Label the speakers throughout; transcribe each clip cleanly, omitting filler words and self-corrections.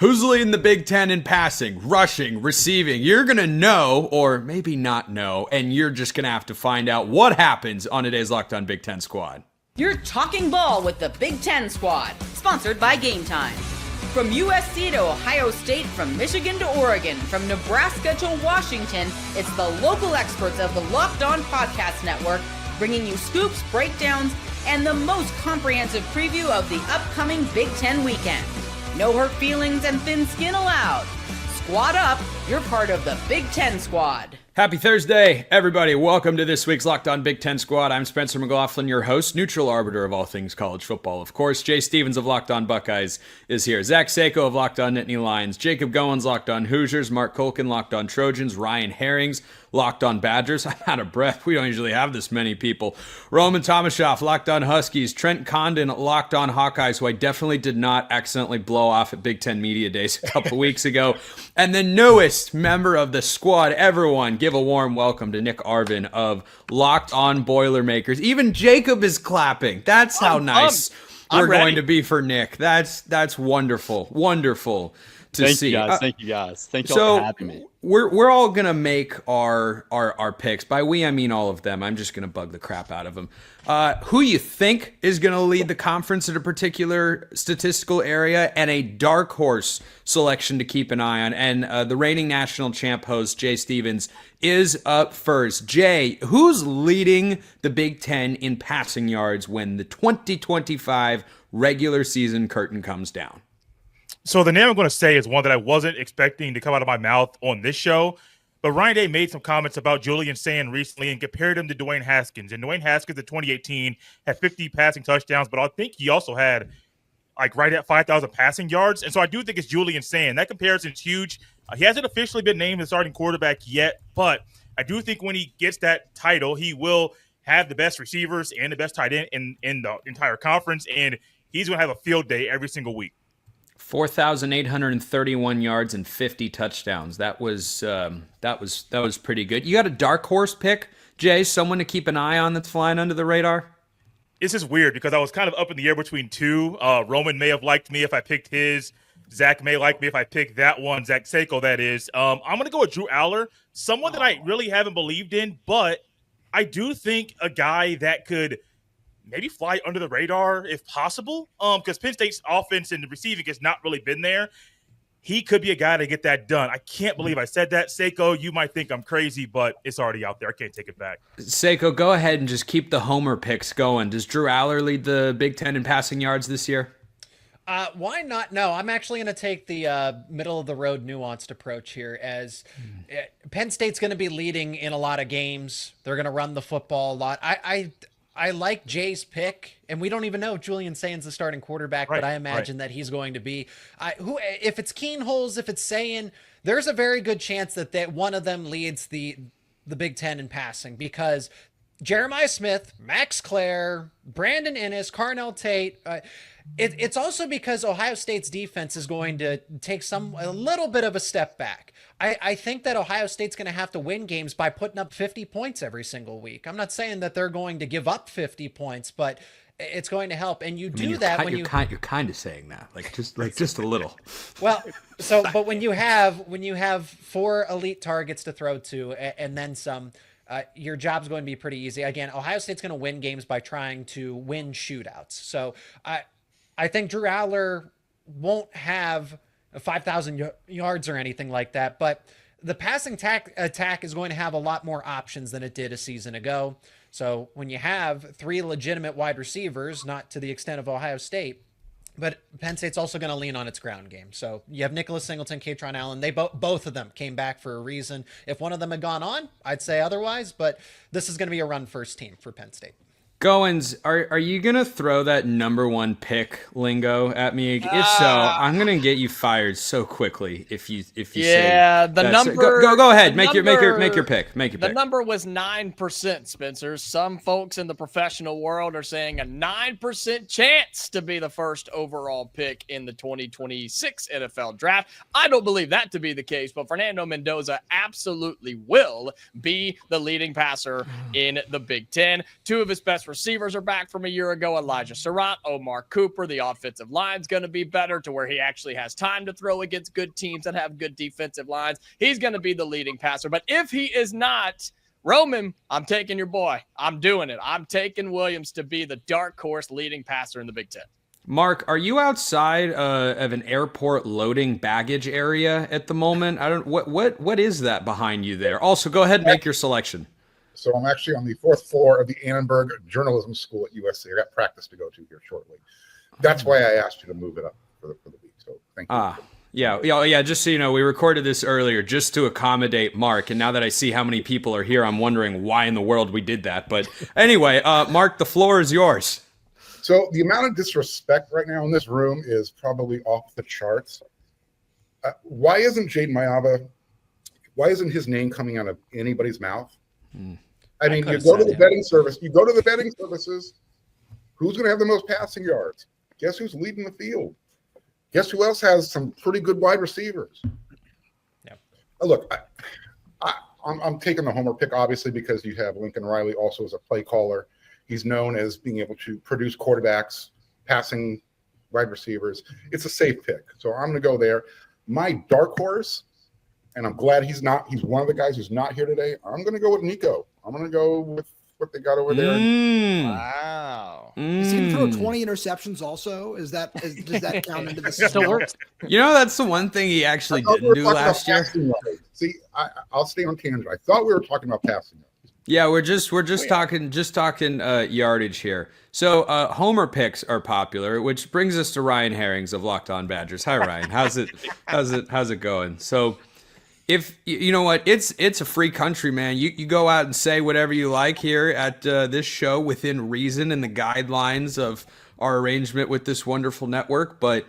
Speaker 1: Who's leading the Big Ten in passing, rushing, receiving? You're going to know, or maybe not know, and you're just going to have to find out what happens on today's Locked On Big Ten Squad.
Speaker 2: You're talking ball with the Big Ten Squad, sponsored by Game Time. From USC to Ohio State, from Michigan to Oregon, from Nebraska to Washington, it's the local experts of the Locked On Podcast Network bringing you scoops, breakdowns, and the most comprehensive preview of the upcoming Big Ten weekend. No hurt feelings and thin skin allowed. Squad up, you're part of the Big Ten Squad.
Speaker 1: Happy Thursday, everybody. Welcome to this week's Locked On Big Ten Squad. I'm Spencer McLaughlin, your host, neutral arbiter of all things college football. Of course, Jay Stevens of Locked On Buckeyes is here. Zach Sako of Locked On Nittany Lions. Jacob Goins, Locked On Hoosiers. Mark Colkin, Locked On Trojans. Ryan Herrings, Locked On Badgers. I'm out of breath. We don't usually have this many people. Roman Tomashoff, Locked On Huskies. Trent Condon, Locked On Hawkeyes, who I definitely did not accidentally blow off at Big Ten Media Days a couple weeks ago. And the newest member of the squad, everyone, give a warm welcome to Nick Arvin of Locked On Boilermakers. Even Jacob is clapping. That's how nice we're going to be for Nick. That's wonderful. Wonderful to see.
Speaker 3: Thank you guys. Thank you all for having me.
Speaker 1: We're all gonna make our picks. By we, I mean all of them. I'm just gonna bug the crap out of them. Who you think is gonna lead the conference in a particular statistical area, and a dark horse selection to keep an eye on. And the reigning national champ host Jay Stevens is up first. Jay, who's leading the Big Ten in passing yards when the 2025 regular season curtain comes down?
Speaker 4: So the name I'm going to say is one that I wasn't expecting to come out of my mouth on this show, but Ryan Day made some comments about Julian Sayin recently and compared him to Dwayne Haskins. And Dwayne Haskins in 2018 had 50 passing touchdowns, but I think he also had like right at 5,000 passing yards. And so I do think it's Julian Sayin. That comparison's huge. He hasn't officially been named the starting quarterback yet, but I do think when he gets that title, he will have the best receivers and the best tight end in the entire conference, and he's going to have a field day every single week.
Speaker 1: 4,831 yards and 50 touchdowns. That was pretty good. You got a dark horse pick, Jay? Someone to keep an eye on that's flying under the radar?
Speaker 4: This is weird because I was kind of up in the air between two. Roman may have liked me if I picked his. Zach may like me if I pick that one. Zach Sako, that is. I'm going to go with Drew Aller, someone that I really haven't believed in, but I do think a guy that could maybe fly under the radar if possible, because Penn State's offense and the receiving has not really been there. He could be a guy to get that done. I can't believe I said that. Sako, you might think I'm crazy, but it's already out there. I can't take it back.
Speaker 1: Sako, go ahead and just keep the homer picks going. Does Drew Aller lead the Big Ten in passing yards this year?
Speaker 5: Why not? No, I'm actually going to take the middle-of-the-road nuanced approach here, as Penn State's going to be leading in a lot of games. They're going to run the football a lot. I like Jay's pick, and we don't even know if Julian Sayin's the starting quarterback, but I imagine that he's going to be. If it's Keenholz, if it's Sayin, there's a very good chance that one of them leads the Big Ten in passing, because Jeremiah Smith, Max Clare, Brandon Inniss, Carnell Tate. It's also because Ohio State's defense is going to take a little bit of a step back. I think that Ohio State's going to have to win games by putting up 50 points every single week. I'm not saying that they're going to give up 50 points, but it's going to help. And you're kind
Speaker 1: of saying that, just a little.
Speaker 5: Well, but when you have 4 elite targets to throw to and then some, your job's going to be pretty easy. Again, Ohio State's going to win games by trying to win shootouts. So I think Drew Aller won't have 5,000 yards or anything like that, but the passing attack is going to have a lot more options than it did a season ago. So when you have 3 legitimate wide receivers, not to the extent of Ohio State, but Penn State's also going to lean on its ground game. So you have Nicholas Singleton, Katron Allen. They both of them came back for a reason. If one of them had gone on, I'd say otherwise, but this is going to be a run-first team for Penn State.
Speaker 1: Goins, are you going to throw that number 1 pick lingo at me? If so, I'm going to get you fired so quickly if you say
Speaker 3: the number.
Speaker 1: Go ahead. Make your pick.
Speaker 3: The number was 9%, Spencer. Some folks in the professional world are saying a 9% chance to be the first overall pick in the 2026 NFL draft. I don't believe that to be the case, but Fernando Mendoza absolutely will be the leading passer in the Big Ten. 2 of his best receivers are back from a year ago. Elijah Surratt, Omar Cooper. The offensive line's going to be better to where he actually has time to throw against good teams that have good defensive lines. He's going to be the leading passer. But if he is not, Roman, I'm taking your boy. I'm doing it. I'm taking Williams to be the dark horse leading passer in the Big Ten.
Speaker 1: Mark, are you outside of an airport loading baggage area at the moment? I don't. What is that behind you there? Also, go ahead and make your selection.
Speaker 6: So I'm actually on the 4th floor of the Annenberg Journalism School at USC. I got practice to go to here shortly. That's why I asked you to move it up for the week. So thank you.
Speaker 1: Yeah. Just so you know, we recorded this earlier just to accommodate Mark, and now that I see how many people are here, I'm wondering why in the world we did that. But anyway, Mark, the floor is yours.
Speaker 6: So the amount of disrespect right now in this room is probably off the charts. Why isn't Jade Mayava? Why isn't his name coming out of anybody's mouth? I mean, you go to the betting service. You go to the betting services. Who's going to have the most passing yards? Guess who's leading the field? Guess who else has some pretty good wide receivers?
Speaker 5: Yeah.
Speaker 6: Look, I'm taking the homer pick, obviously, because you have Lincoln Riley also as a play caller. He's known as being able to produce quarterbacks, passing wide receivers. It's a safe pick. So I'm going to go there. My dark horse, and I'm glad he's one of the guys who's not here today. I'm going to go with Nico. I'm going to go with what they got over there.
Speaker 3: Wow.
Speaker 7: Is he going to throw 20 interceptions also? Does that count into the
Speaker 3: Still works.
Speaker 1: You know, that's the one thing he actually didn't do last year.
Speaker 6: See, I'll stay on tangent. I thought we were talking about passing yards.
Speaker 1: Yeah, we're just talking yardage here. So homer picks are popular, which brings us to Ryan Herrings of Locked On Badgers. Hi Ryan, how's it going? So if you know what, it's a free country, man. You go out and say whatever you like here at this show within reason and the guidelines of our arrangement with this wonderful network. But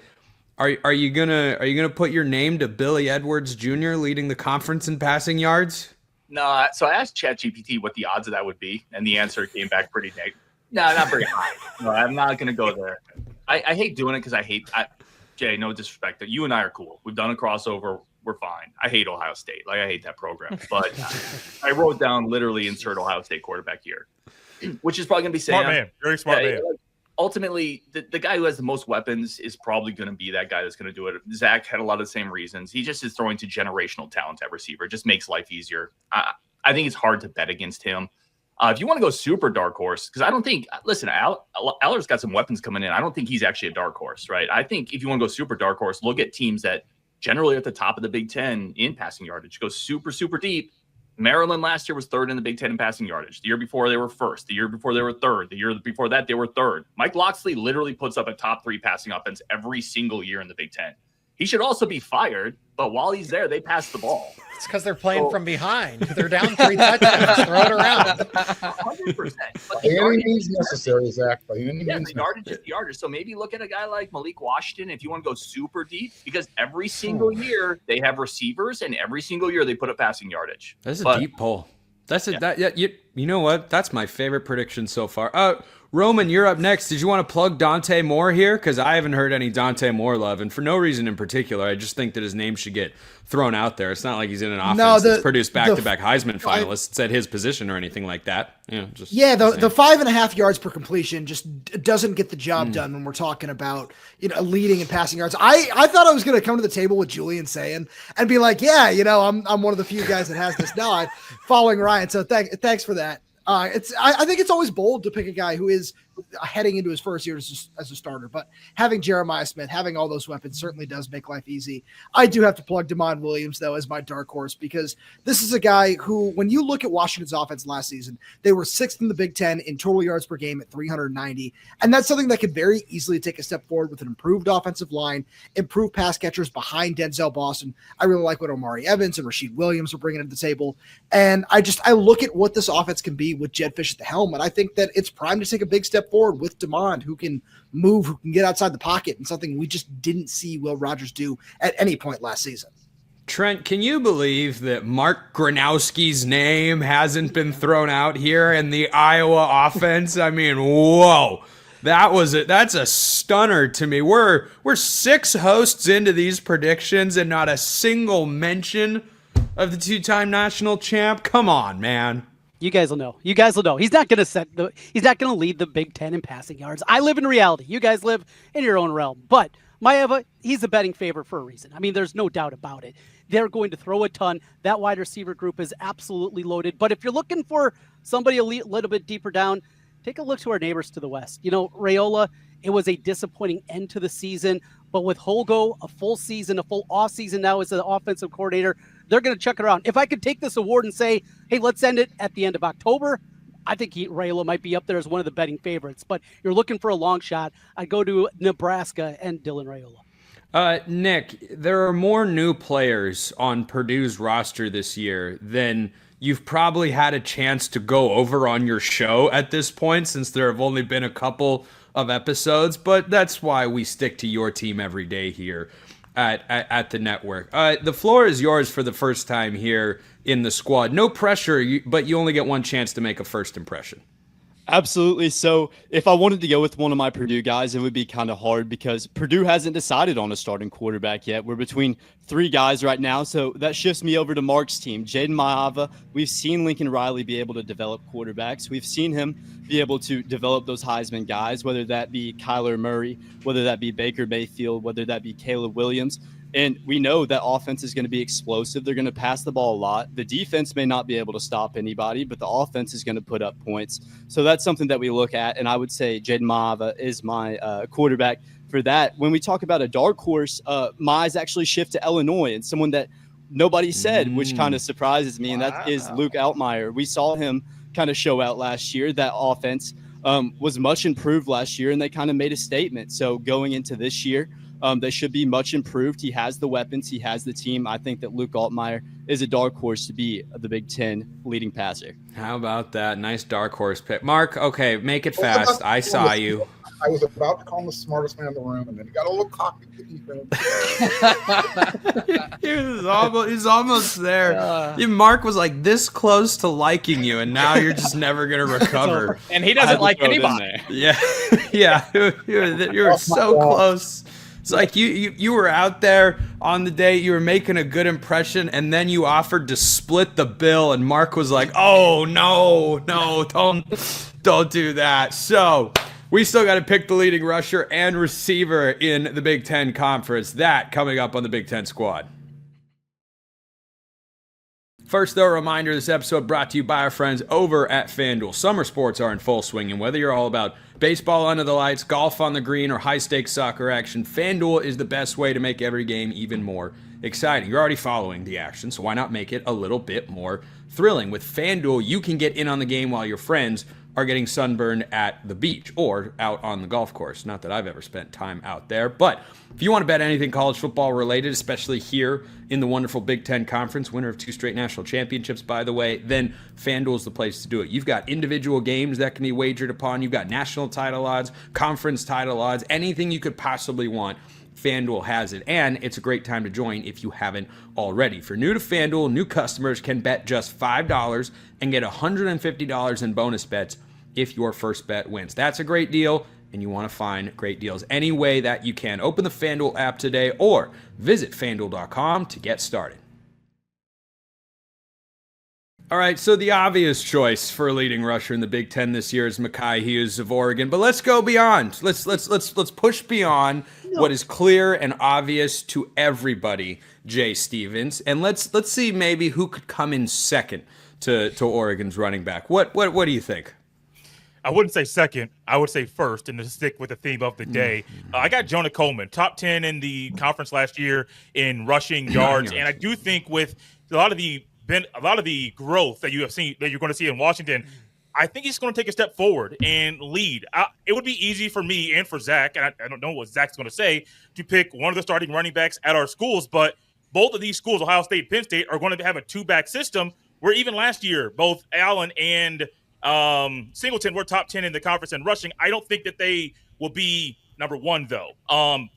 Speaker 1: are you gonna put your name to Billy Edwards Jr. leading the conference in passing yards?
Speaker 8: No, so I asked ChatGPT what the odds of that would be, and the answer came back pretty negative. No, not very high. No, I'm not going to go there. I hate doing it because Jay, no disrespect. You and I are cool. We've done a crossover. We're fine. I hate Ohio State. I hate that program. But I wrote down literally insert Ohio State quarterback here, which is probably going to be Sayin.
Speaker 4: Smart man. Very smart man.
Speaker 8: Ultimately, the guy who has the most weapons is probably going to be that guy that's going to do it. Zach had a lot of the same reasons. He just is throwing to generational talent at receiver. It just makes life easier. I think it's hard to bet against him. If you want to go super dark horse, because I don't think – listen, Aller's got some weapons coming in. I don't think he's actually a dark horse, right? I think if you want to go super dark horse, look at teams that generally are at the top of the Big Ten in passing yardage. Go super, super deep. Maryland last year was third in the Big Ten in passing yardage. The year before, they were first. The year before, they were third. The year before that, they were third. Mike Locksley literally puts up a top 3 passing offense every single year in the Big Ten. He should also be fired, but while he's there, they pass the ball.
Speaker 5: It's because they're playing from behind. They're down 3 touchdowns. Throw it around.
Speaker 8: 100%.
Speaker 6: By any means necessary, Zach. By any
Speaker 8: Yeah,
Speaker 6: means
Speaker 8: the yardage is the yardage. So maybe look at a guy like Malik Washington if you want to go super deep, because every single year they have receivers, and every single year they put up passing yardage.
Speaker 1: That's a deep poll. You know what? That's my favorite prediction so far. Roman, you're up next. Did you want to plug Dante Moore here? Because I haven't heard any Dante Moore love, and for no reason in particular. I just think that his name should get thrown out there. It's not like he's in an offense that's produced back-to-back Heisman finalists at his position or anything like that. The
Speaker 7: 5.5 yards per completion just doesn't get the job done when we're talking about leading and passing yards. I thought I was going to come to the table with Julian Sayin and be like, I'm one of the few guys that has this nod following Ryan. So thanks for that. I think it's always bold to pick a guy who is heading into his first year as a starter, but having Jeremiah Smith, having all those weapons certainly does make life easy. I do have to plug Damon Williams, though, as my dark horse, because this is a guy who, when you look at Washington's offense last season, they were 6th in the Big Ten in total yards per game at 390, and that's something that could very easily take a step forward with an improved offensive line, improved pass catchers behind Denzel Boston. I really like what Omari Evans and Rasheed Williams are bringing to the table, and I look at what this offense can be with Jed Fish at the helm, and I think that it's primed to take a big step forward with DeMond, who can move, who can get outside the pocket, and something we just didn't see Will Rogers do at any point last season.
Speaker 1: Trent, can you believe that Mark Gronowski's name hasn't been thrown out here in the Iowa offense? I mean, whoa. That's a stunner to me. We're 6 hosts into these predictions and not a single mention of the 2-time national champ. Come on, man.
Speaker 9: You guys will know. You guys will know. He's not going to lead the Big Ten in passing yards. I live in reality. You guys live in your own realm. But Maeva, he's a betting favorite for a reason. I mean, there's no doubt about it. They're going to throw a ton. That wide receiver group is absolutely loaded. But if you're looking for somebody a little bit deeper down, take a look to our neighbors to the west. You know, Raiola, it was a disappointing end to the season. But with Holgo, a full season, a full off season now as an offensive coordinator, they're going to chuck it around. If I could take this award and say, hey, let's end it at the end of October, I think Raiola might be up there as one of the betting favorites. But you're looking for a long shot, I'd go to Nebraska and Dylan Raiola.
Speaker 1: Nick, there are more new players on Purdue's roster this year than you've probably had a chance to go over on your show at this point, since there have only been a couple of episodes. But that's why we stick to your team every day here at the network. The floor is yours for the first time here in the squad. No pressure, but you only get one chance to make a first impression.
Speaker 10: Absolutely. So if I wanted to go with one of my Purdue guys, it would be kind of hard because Purdue hasn't decided on a starting quarterback yet. We're between three guys right now. So that shifts me over to Mark's team. Jaden Maava. We've seen Lincoln Riley be able to develop quarterbacks. We've seen him be able to develop those Heisman guys, whether that be Kyler Murray, whether that be Baker Mayfield, whether that be Caleb Williams. And we know that offense is going to be explosive. They're going to pass the ball a lot. The defense may not be able to stop anybody, but the offense is going to put up points. So that's something that we look at. And I would say Jaden Maava is my quarterback for that. When we talk about a dark horse, my eyes actually shift to Illinois and someone that nobody said, which kind of surprises me. And that is Luke Altmaier. We saw him kind of show out last year. That offense was much improved last year, and they kind of made a statement. So going into this year, they should be much improved. He has the weapons. He has the team. I think that Luke Altmaier is a dark horse to be the Big Ten leading passer.
Speaker 1: How about that? Nice dark horse pick. Mark, okay, make it fast. I saw you.
Speaker 6: I was about to call him the smartest man in the room, and then he got a little cocky.
Speaker 1: He's almost there. Mark was like this close to liking you, and now you're just never going to recover.
Speaker 3: And he doesn't like anybody.
Speaker 1: Yeah. You're so close. It's like you were out there on the date, you were making a good impression, and then you offered to split the bill, and Mark was like, oh, no, don't do that. So we still got to pick the leading rusher and receiver in the Big Ten Conference. That coming up on the Big Ten Squad. First, though, a reminder, this episode brought to you by our friends over at FanDuel. Summer sports are in full swing, and whether you're all about baseball under the lights, golf on the green, or high-stakes soccer action, FanDuel is the best way to make every game even more exciting. You're already following the action, so why not make it a little bit more thrilling? With FanDuel, you can get in on the game while your friends are getting sunburned at the beach or out on the golf course. Not that I've ever spent time out there, but if you want to bet anything college football related, especially here in the wonderful Big Ten Conference, winner of 2 straight national championships, by the way, then FanDuel is the place to do it. You've got individual games that can be wagered upon. You've got national title odds, conference title odds, anything you could possibly want. FanDuel has it, and it's a great time to join if you haven't already. For new to FanDuel, new customers can bet just $5 and get $150 in bonus bets if your first bet wins. That's a great deal, and you want to find great deals any way that you can. Open the FanDuel app today or visit FanDuel.com to get started. All right, so the obvious choice for a leading rusher in the Big Ten this year is Makai Hughes of Oregon, but let's go beyond. Let's push beyond what is clear and obvious to everybody, Jay Stevens, and let's see maybe who could come in second to Oregon's running back. What do you think?
Speaker 4: I wouldn't say second. I would say first, and to stick with the theme of the day. I got Jonah Coleman, top 10 in the conference last year in rushing yards, and I do think with a lot of the growth that you have seen, that you're going to see in Washington, I think he's going to take a step forward and lead. It would be easy for me and for Zach, and I don't know what Zach's going to say, to pick one of the starting running backs at our schools, but both of these schools, Ohio State and Penn State, are going to have a 2-back system where even last year, both Allen and Singleton were top 10 in the conference in rushing. I don't think that they will be number one, though.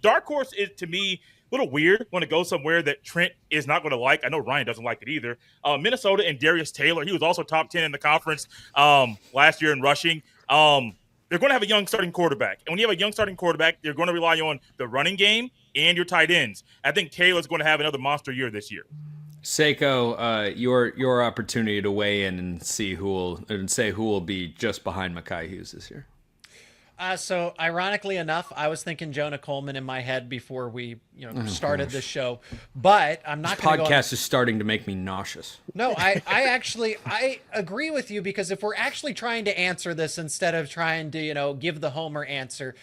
Speaker 4: Dark horse is, to me, a little weird when it goes somewhere that Trent is not going to like. I know Ryan doesn't like it either. Minnesota and Darius Taylor, he was also top 10 in the conference last year in rushing. They're going to have a young starting quarterback. And when you have a young starting quarterback, they're going to rely on the running game and your tight ends. I think Taylor's going to have another monster year this year.
Speaker 1: Seiko, your opportunity to weigh in and say who will be just behind Makai Hughes this year.
Speaker 5: So ironically enough, I was thinking Jonah Coleman in my head before we, started this show, but I'm not going to go.
Speaker 1: Podcast is starting to make me nauseous.
Speaker 5: No, I agree with you, because if we're actually trying to answer this instead of trying to, give the homer answer,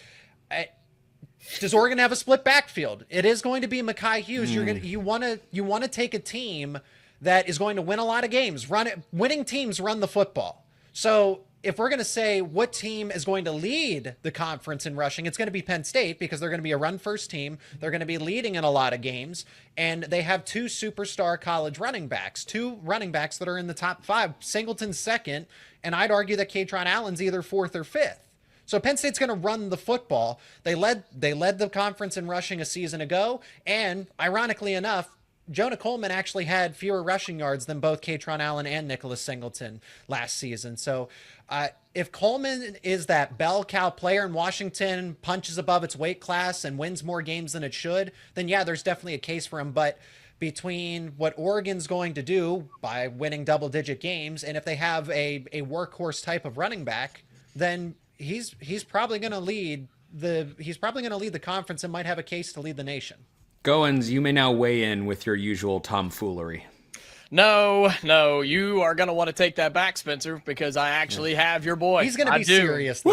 Speaker 5: does Oregon have a split backfield? It is going to be Makai Hughes. You want to take a team that is going to win a lot of games. Winning teams run the football. So if we're going to say what team is going to lead the conference in rushing, it's going to be Penn State, because they're going to be a run-first team. They're going to be leading in a lot of games, and they have two superstar college running backs that are in the top 5. Singleton's second, and I'd argue that Katron Allen's either 4th or 5th. So Penn State's going to run the football. They led the conference in rushing a season ago, and ironically enough, Jonah Coleman actually had fewer rushing yards than both Katron Allen and Nicholas Singleton last season. So if Coleman is that bell cow player and Washington punches above its weight class and wins more games than it should, then yeah, there's definitely a case for him. But between what Oregon's going to do by winning double-digit games, and if they have a workhorse type of running back, then he's probably going to lead the conference and might have a case to lead the nation.
Speaker 1: Goins, you may now weigh in with your usual tomfoolery.
Speaker 3: No, you are going to want to take that back, Spencer, because I actually have your boy.
Speaker 5: He's going to be serious.
Speaker 1: Woo!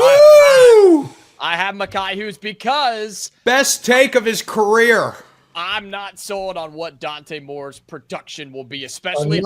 Speaker 3: I have Makai Hughes because
Speaker 1: best take of his career.
Speaker 3: I'm not sold on what Dante Moore's production will be, especially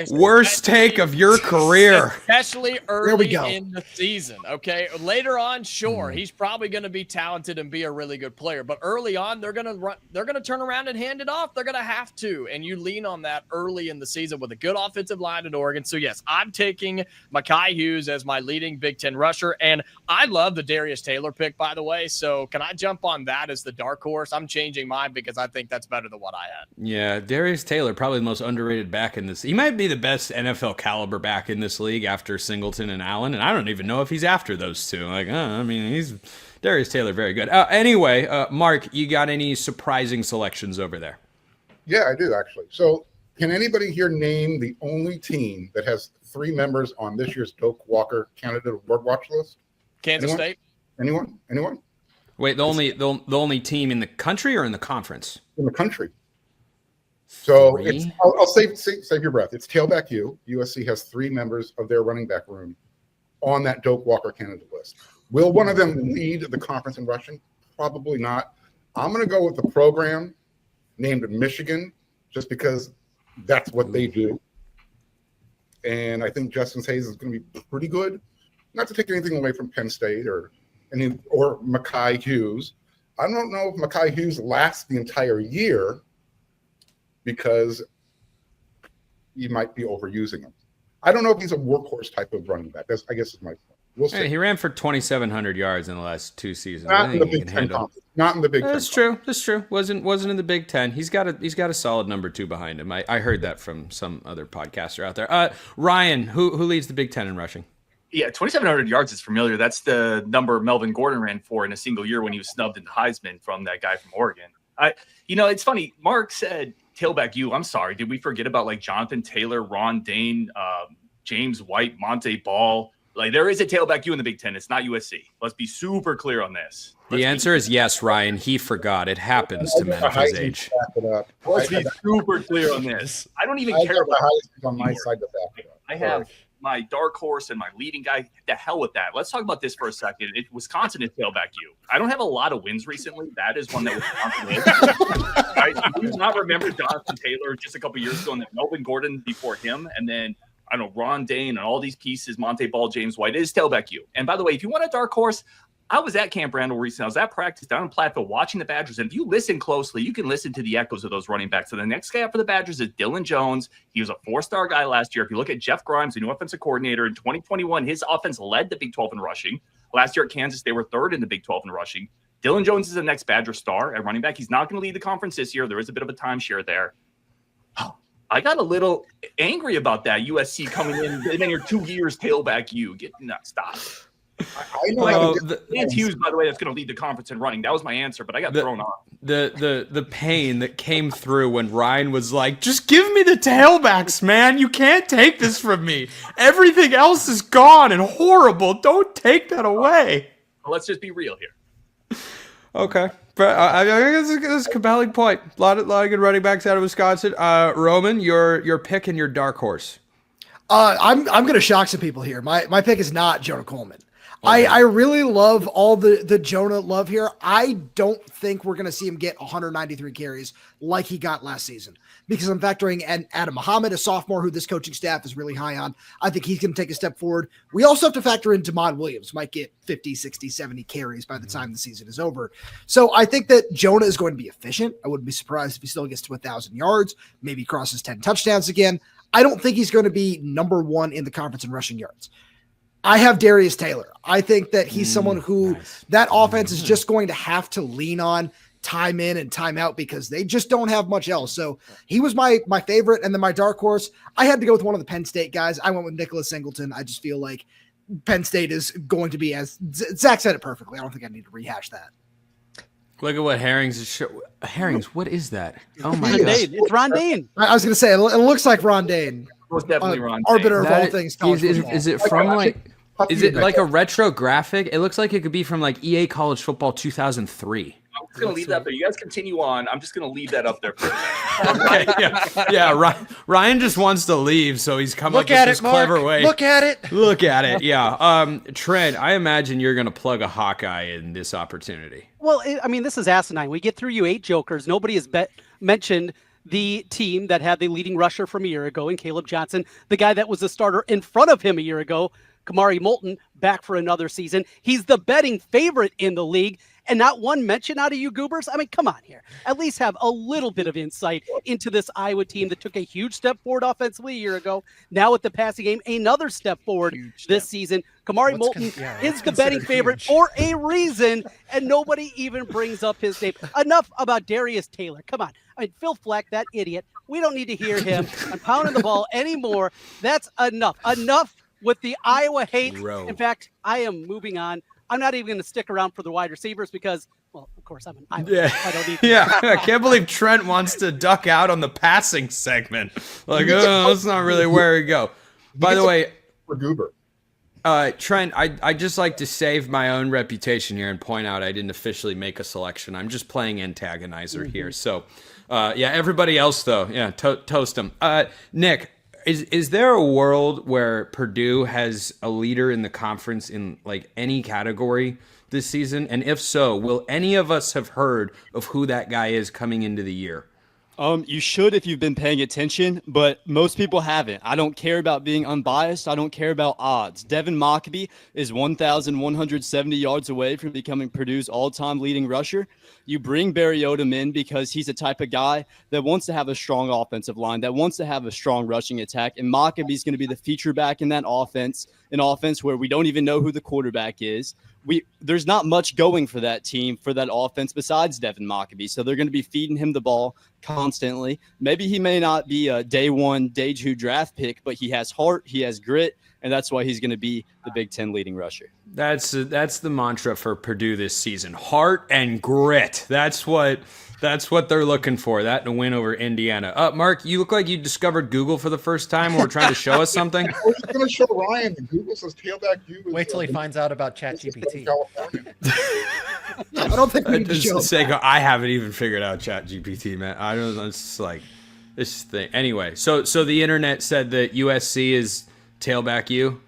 Speaker 1: worst take of your career.
Speaker 3: Especially early in the season, okay? Later on, sure, he's probably going to be talented and be a really good player, but early on, they're going to turn around and hand it off. They're going to have to, and you lean on that early in the season with a good offensive line in Oregon. So yes, I'm taking Makai Hughes as my leading Big Ten rusher, and I love the Darius Taylor pick, by the way. So can I jump on that as the dark horse? I'm changing mine because I think that's better than what I had.
Speaker 1: Yeah, Darius Taylor, probably the most underrated back in this. He might be the best NFL caliber back in this league after Singleton and Allen, and I don't even know if he's after those two. He's Darius Taylor, very good. Anyway, Mark, you got any surprising selections over there?
Speaker 6: Yeah, I do actually. So, can anybody here name the only team that has 3 members on this year's Doak Walker candidate award watch list?
Speaker 3: Kansas State.
Speaker 6: Anyone?
Speaker 1: Wait, the only team in the country or in the conference?
Speaker 6: In the country. So I'll save your breath. It's tailback U. USC has 3 members of their running back room on that Doak Walker candidate list. Will one of them lead the conference in rushing? Probably not. I'm going to go with the program named Michigan, just because that's what they do. And I think Justin Hayes is going to be pretty good. Not to take anything away from Penn State or Makai Hughes. I don't know if Makai Hughes lasts the entire year because you might be overusing him. I don't know if he's a workhorse type of running back. I guess is my point. We'll see.
Speaker 1: Hey, he ran for 2,700 yards in the last 2 seasons.
Speaker 6: Not in the Big Ten. Not in the Big Ten.
Speaker 1: That's true. Wasn't in the Big Ten. He's got a solid number 2 behind him. I heard that from some other podcaster out there. Ryan, who leads the Big Ten in rushing?
Speaker 8: Yeah, 2,700 yards is familiar. That's the number Melvin Gordon ran for in a single year when he was snubbed in the Heisman from that guy from Oregon. It's funny. Mark said tailback U. I'm sorry. Did we forget about like Jonathan Taylor, Ron Dane, James White, Monte Ball? Like there is a tailback U in the Big Ten. It's not USC. Let's be super clear on this.
Speaker 1: The answer is yes, Ryan. He forgot. It happens to men of his age.
Speaker 8: Let's be super clear on this. I don't even care about
Speaker 6: the on my side to back it up.
Speaker 8: I have my dark horse and my leading guy. The hell with that. Let's talk about this for a second. Wisconsin is tailback U. I don't have a lot of wins recently. That is one that Wisconsin is. Right? You do not remember Jonathan Taylor just a couple years ago and then Melvin Gordon before him. And then, I don't know, Ron Dane and all these pieces, Monte Ball, James White. It is tailback U. And by the way, if you want a dark horse, I was at Camp Randall recently. I was at practice down in Platteville watching the Badgers. And if you listen closely, you can listen to the echoes of those running backs. So the next guy up for the Badgers is Dylan Jones. He was a 4-star guy last year. If you look at Jeff Grimes, the new offensive coordinator in 2021, his offense led the Big 12 in rushing. Last year at Kansas, they were 3rd in the Big 12 in rushing. Dylan Jones is the next Badger star at running back. He's not going to lead the conference this year. There is a bit of a timeshare there. I got a little angry about that USC coming in and then your 2 years tailback U. Stop.
Speaker 6: I know how to
Speaker 8: It's Hughes, by the way, that's going to lead the conference in running. That was my answer, but I got thrown off.
Speaker 1: The pain that came through when Ryan was like, just give me the tailbacks, man. You can't take this from me. Everything else is gone and horrible. Don't take that away.
Speaker 8: Well, let's just be real here.
Speaker 1: Okay. But I think that's a compelling point. A lot of good running backs out of Wisconsin. Roman, your pick and your dark horse.
Speaker 7: I'm going to shock some people here. My pick is not Jonah Coleman. I really love all the Jonah love here. I don't think we're going to see him get 193 carries like he got last season because I'm factoring in Adam Muhammad, a sophomore who this coaching staff is really high on. I think he's going to take a step forward. We also have to factor in Damon Williams, might get 50, 60, 70 carries by the time the season is over. So I think that Jonah is going to be efficient. I wouldn't be surprised if he still gets to 1,000 yards, maybe crosses 10 touchdowns again. I don't think he's going to be number one in the conference in rushing yards. I have Darius Taylor. I think that he's someone who that offense is just going to have to lean on time in and time out because they just don't have much else. So he was my favorite. And then my dark horse, I had to go with one of the Penn State guys. I went with Nicholas Singleton. I just feel like Penn State is going to be, as Zach said it perfectly. I don't think I need to rehash that.
Speaker 1: Look at what Herrings is Herrings, what is that? Oh my god.
Speaker 9: It's Ron Dane.
Speaker 7: I was going to say, it looks like Ron Dane.
Speaker 8: Most definitely Ron Dane.
Speaker 7: Arbiter of all things.
Speaker 1: Is it from is it like a retro graphic? It looks like it could be from like EA College Football 2003.
Speaker 8: I'm just going to leave that there. You guys continue on. I'm just going to leave that up there for a
Speaker 1: Okay, yeah. Ryan just wants to leave, so he's come up with this clever way.
Speaker 5: Look at it.
Speaker 1: Look at it. Yeah. Trent, I imagine you're going to plug a Hawkeye in this opportunity.
Speaker 9: Well, I mean, this is asinine. We get through you 8 jokers. Nobody has mentioned the team that had the leading rusher from a year ago in Caleb Johnson, the guy that was the starter in front of him a year ago, Kamari Moulton, back for another season. He's the betting favorite in the league, and not one mention out of you goobers. I mean, come on here. At least have a little bit of insight into this Iowa team that took a huge step forward offensively a year ago. Now with the passing game, another step forward this season. Kamari Moulton is the betting favorite for a reason, and nobody even brings up his name. Enough about Darius Taylor. Come on. I mean, Phil Fleck, that idiot. We don't need to hear him on pounding the ball anymore. That's enough. Enough with the Iowa hate. In fact, I am moving on. I'm not even going to stick around for the wide receivers because, well, of course, I'm an Iowa.
Speaker 1: Yeah,
Speaker 9: I don't need
Speaker 1: I can't believe Trent wants to duck out on the passing segment. Like, that's not really where we go. By the way,
Speaker 6: for Goober.
Speaker 1: Trent, I just like to save my own reputation here and point out I didn't officially make a selection. I'm just playing antagonizer here. So, everybody else, though, toast them. Nick, is there a world where Purdue has a leader in the conference in like any category this season? And if so, will any of us have heard of who that guy is coming into the year?
Speaker 10: You should if you've been paying attention, but most people haven't. I don't care about being unbiased. I don't care about odds. Devin Mockbee is 1,170 yards away from becoming Purdue's all-time leading rusher. You bring Barry Odom in because he's the type of guy that wants to have a strong offensive line, that wants to have a strong rushing attack, and Mockabee's going to be the feature back in that offense, an offense where we don't even know who the quarterback is. There's not much going for that team, for that offense, besides Devin Mockbee. So they're going to be feeding him the ball constantly. Maybe he may not be a day 1, day 2 draft pick, but he has heart, he has grit, and that's why he's going to be the Big Ten leading rusher.
Speaker 1: That's the mantra for Purdue this season: heart and grit. That's what they're looking for. That and a win over Indiana. Mark, you look like you discovered Google for the first time. We're trying to show us something.
Speaker 6: I was going to show Ryan. Google says tailback you.
Speaker 5: Wait till he finds out about ChatGPT.
Speaker 7: I don't think we need to show
Speaker 1: Seiko, I haven't even figured out ChatGPT, man. I don't know. It's like this thing. Anyway, so the internet said that USC is tailback you.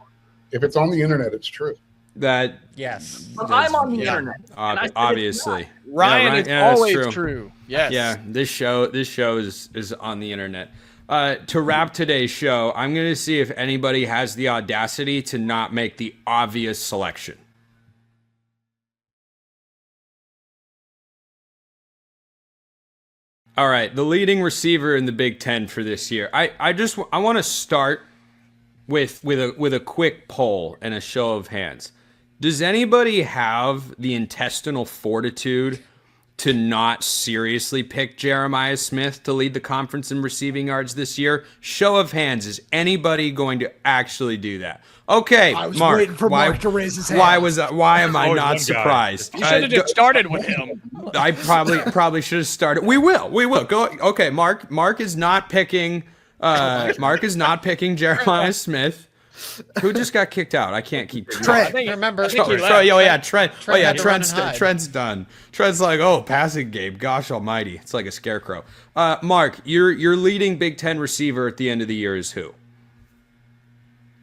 Speaker 6: If it's on the internet, it's true.
Speaker 1: That
Speaker 5: yes.
Speaker 8: But I'm on the internet.
Speaker 1: Obviously.
Speaker 3: Ryan is always true. Yes.
Speaker 1: Yeah, this show is on the internet. To wrap today's show, I'm going to see if anybody has the audacity to not make the obvious selection. All right, the leading receiver in the Big Ten for this year. I want to start with a quick poll and a show of hands. Does anybody have the intestinal fortitude to not seriously pick Jeremiah Smith to lead the conference in receiving yards this year? Show of hands, is anybody going to actually do that? Okay,
Speaker 7: I was
Speaker 1: Mark.
Speaker 7: waiting for Mark to raise his hand.
Speaker 1: Why am I
Speaker 4: Always one
Speaker 1: not
Speaker 4: guy.
Speaker 1: surprised?
Speaker 3: You should have just started with him.
Speaker 1: I probably should have started. We will go. Okay, Mark is not picking. Mark is not picking Jeremiah Smith. Who just got kicked out? I can't keep track.
Speaker 7: Trent.
Speaker 5: Remember,
Speaker 3: I think he
Speaker 1: Oh
Speaker 3: left.
Speaker 1: yeah, Trent. Oh yeah,
Speaker 5: had to run and hide.
Speaker 1: Trent's done. Trent's like, oh, passing game. Gosh almighty, it's like a scarecrow. Mark, your leading Big Ten receiver at the end of the year is who?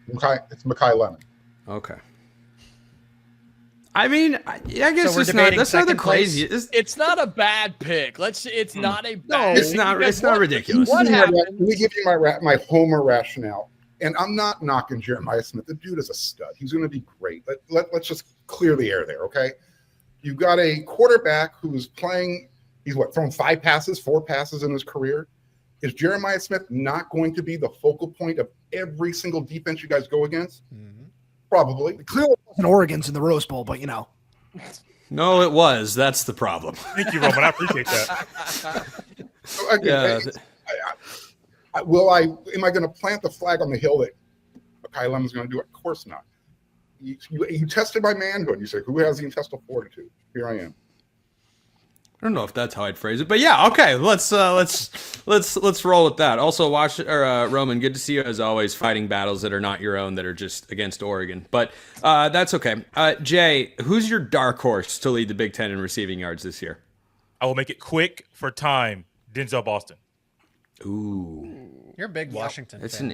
Speaker 6: It's Makai Lemon.
Speaker 1: Okay. I mean, I guess
Speaker 5: So we're
Speaker 1: it's not.
Speaker 5: debating
Speaker 1: That's not the
Speaker 5: second place?
Speaker 1: crazy.
Speaker 3: It's not a bad pick. It's not a bad.
Speaker 1: It's not.
Speaker 3: because
Speaker 1: It's not ridiculous.
Speaker 3: What
Speaker 6: Let
Speaker 3: happened?
Speaker 6: me give you my homer rationale. And I'm not knocking Jeremiah Smith. The dude is a stud. He's going to be great. Let's just clear the air there, okay? You've got a quarterback who's playing. He's thrown 4 passes in his career. Is Jeremiah Smith not going to be the focal point of every single defense you guys go against? Probably.
Speaker 7: Clearly, and Oregon's in the Rose Bowl, but
Speaker 1: No, it was. That's the problem.
Speaker 4: Thank you, Roman. I appreciate that.
Speaker 6: So again,
Speaker 1: Yeah.
Speaker 6: am I going to plant the flag on the hill that Makai Lemon's going to do it? Of course not. You tested my manhood. You said, who has the intestinal fortitude? Here I am.
Speaker 1: I don't know if that's how I'd phrase it, but yeah, okay. Let's roll with that. Also, Roman, good to see you as always, fighting battles that are not your own, that are just against Oregon. But that's okay. Jay, who's your dark horse to lead the Big Ten in receiving yards this year?
Speaker 4: I will make it quick for time. Denzel Boston.
Speaker 1: Ooh,
Speaker 5: You're a big Washington fan.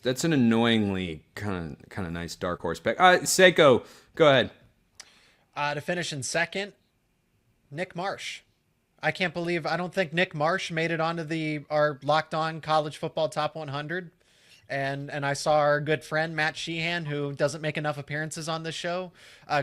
Speaker 1: that's an annoyingly kind of nice dark horse pick. Seiko, go ahead.
Speaker 5: To finish in second, Nick Marsh. I don't think Nick Marsh made it onto our Locked On College Football Top 100. And I saw our good friend Matt Sheehan, who doesn't make enough appearances on this show,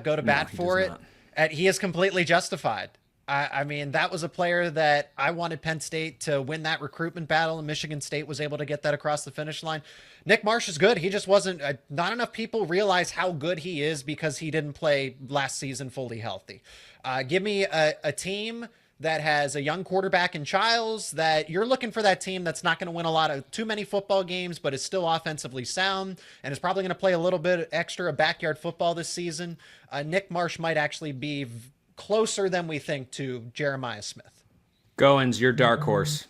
Speaker 5: go to bat for it. And he is completely justified. I mean, that was a player that I wanted Penn State to win that recruitment battle, and Michigan State was able to get that across the finish line. Nick Marsh is good. He just wasn't not enough people realize how good he is because he didn't play last season fully healthy. Give me a team that has a young quarterback in Childs, that you're looking for that team that's not going to win too many football games, but is still offensively sound and is probably going to play a little bit extra backyard football this season. Nick Marsh might actually be closer than we think to Jeremiah Smith.
Speaker 1: Goins, your dark horse.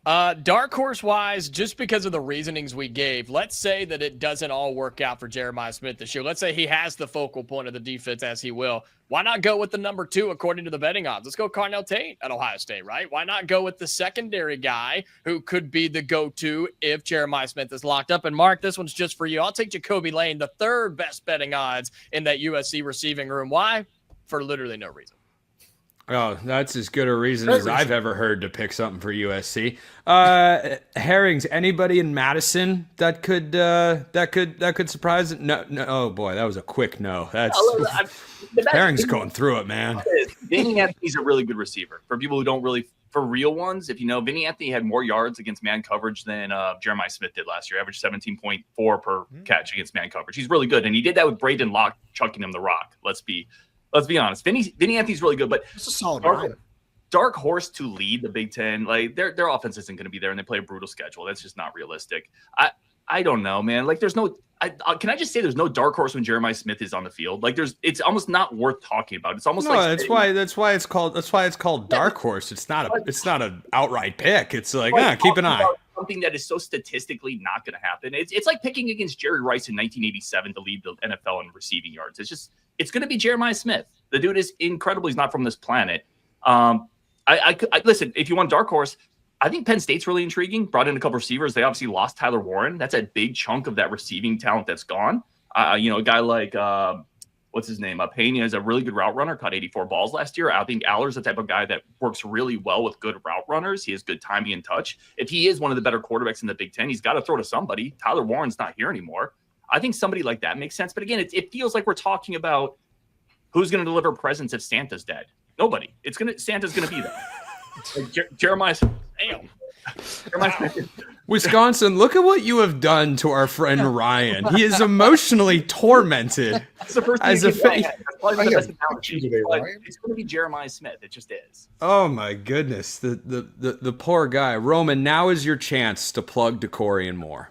Speaker 3: Dark horse wise, just because of the reasonings we gave, let's say that it doesn't all work out for Jeremiah Smith this year. Let's say he has the focal point of the defense as he will. Why not go with the number 2 according to the betting odds? Let's go Carnell Tate at Ohio State, right? Why not go with the secondary guy who could be the go-to if Jeremiah Smith is locked up? And Mark, this one's just for you. I'll take Jacoby Lane, the 3rd best betting odds in that USC receiving room. Why? For literally no reason.
Speaker 1: Oh, that's as good a reason as I've ever heard to pick something for USC. Herrings, anybody in Madison that could surprise it? No. Oh boy, that was a quick no. That's Herring's going through it, man.
Speaker 8: Vinny Anthony's a really good receiver. For people who don't really, for real ones, if you know, Vinny Anthony had more yards against man coverage than Jeremiah Smith did last year. Averaged 17.4 per catch against man coverage. He's really good, and he did that with Braden Locke chucking him the rock. Let's be honest. Vinny Anthony's really good, but
Speaker 7: it's a solid
Speaker 8: dark horse to lead the Big Ten. Like their offense isn't going to be there, and they play a brutal schedule. That's just not realistic. I don't know, man. Like there's no. Can I just say there's no dark horse when Jeremiah Smith is on the field? Like it's almost not worth talking about. It's almost
Speaker 1: that's why it's called dark horse. It's not an outright pick. It's like keep an eye.
Speaker 8: Something that is so statistically not going to happen. It's like picking against Jerry Rice in 1987 to lead the NFL in receiving yards. It's going to be Jeremiah Smith. The dude is incredible. He's not from this planet. I listen, if you want dark horse, I think Penn State's really intriguing. Brought in a couple receivers. They obviously lost Tyler Warren. That's a big chunk of that receiving talent that's gone. A guy like what's his name? Pena is a really good route runner. Caught 84 balls last year. I think Aller's the type of guy that works really well with good route runners. He has good timing and touch. If he is one of the better quarterbacks in the Big Ten, he's got to throw to somebody. Tyler Warren's not here anymore. I think somebody like that makes sense. But again, it feels like we're talking about who's going to deliver presents if Santa's dead. Nobody. Santa's going to be there. Like Jeremiah. Damn.
Speaker 1: Wisconsin, look at what you have done to our friend Ryan. He is emotionally tormented.
Speaker 8: That's the first
Speaker 1: as a fan.
Speaker 8: Probably
Speaker 6: I
Speaker 8: the
Speaker 6: have
Speaker 8: best talent
Speaker 6: picture today,
Speaker 8: but
Speaker 6: Ryan.
Speaker 8: it's going to be Jeremiah Smith. It just is.
Speaker 1: Oh my goodness, the poor guy. Roman, now is your chance to plug DeCorian Moore.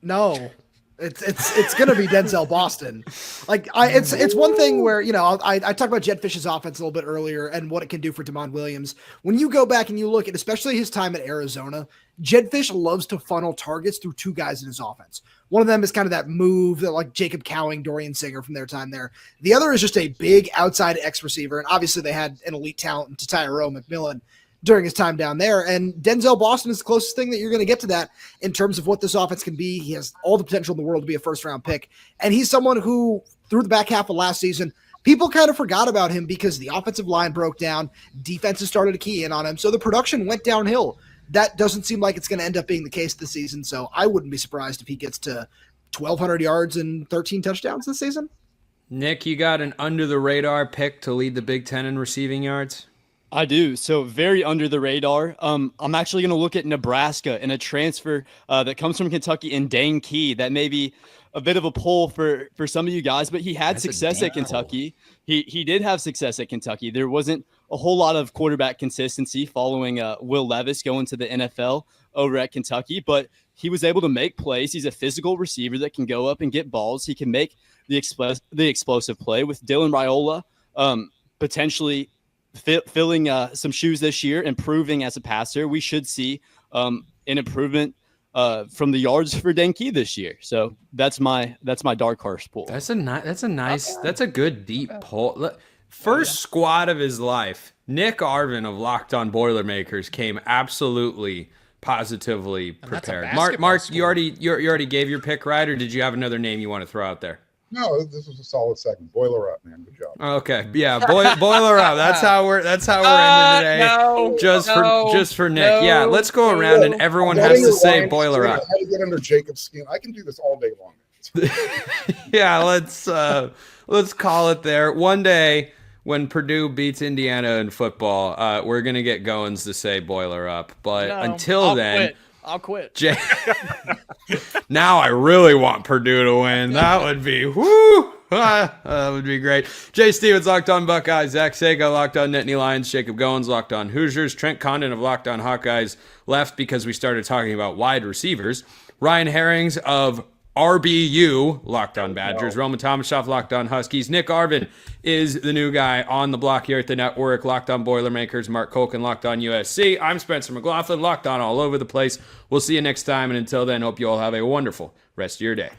Speaker 7: No, it's gonna be Denzel Boston. Like it's one thing where I talked about Jed Fish's offense a little bit earlier and what it can do for Damon Williams. When you go back and you look at especially his time at Arizona, Jed Fish loves to funnel targets through two guys in his offense. One of them is kind of that move that like Jacob Cowing, Dorian Singer from their time there. The other is just a big outside X receiver, and obviously they had an elite talent in Tyro McMillan during his time down there. And Denzel Boston is the closest thing that you're going to get to that in terms of what this offense can be. He has all the potential in the world to be a first-round pick, and he's someone who, through the back half of last season, people kind of forgot about him because the offensive line broke down, defenses started to key in on him, so the production went downhill. That doesn't seem like it's going to end up being the case this season, so I wouldn't be surprised if he gets to 1,200 yards and 13 touchdowns this season.
Speaker 1: Nick, you got an under-the-radar pick to lead the Big Ten in receiving yards?
Speaker 10: I do. So very under the radar. I'm actually going to look at Nebraska and a transfer that comes from Kentucky in Dane Key. That may be a bit of a pull for some of you guys, but he had success at Kentucky. He did have success at Kentucky. There wasn't a whole lot of quarterback consistency following Will Levis going to the NFL over at Kentucky, but he was able to make plays. He's a physical receiver that can go up and get balls. He can make the explosive play with Dylan Raiola, potentially filling some shoes this year, improving as a passer. We should see an improvement from the yards for Denke this year. So that's my dark horse pool.
Speaker 1: That's a good deep pull. First squad of his life, Nick Arvin of Locked On Boilermakers came absolutely positively prepared. Mark, you already gave your pick, right? Or did you have another name you want to throw out there?
Speaker 6: No, this was a solid second. Boiler up, man. Good job.
Speaker 1: Okay, yeah, boiler up. That's how we're ending today.
Speaker 3: No,
Speaker 1: just for Nick. Yeah, let's go around and everyone has to say boiler up.
Speaker 6: How to get under Jacob's skin? I can do this all day long.
Speaker 1: Yeah, let's call it there. One day when Purdue beats Indiana in football, we're gonna get Goins to say boiler up. But until then.
Speaker 3: I'll quit.
Speaker 1: Now I really want Purdue to win. That would be that would be great. Jay Stevens, Locked On Buckeyes. Zach Sego, Locked On Nittany Lions. Jacob Goins, Locked On Hoosiers. Trent Condon of Locked On Hawkeyes left because we started talking about wide receivers. Ryan Herrings of RBU, Locked On Badgers. Roman Tomashoff, Locked On Huskies. Nick Arvin is the new guy on the block here at the network. Locked On Boilermakers. Mark Colkin, Locked On USC. I'm Spencer McLaughlin, Locked On all over the place. We'll see you next time, and until then, hope you all have a wonderful rest of your day.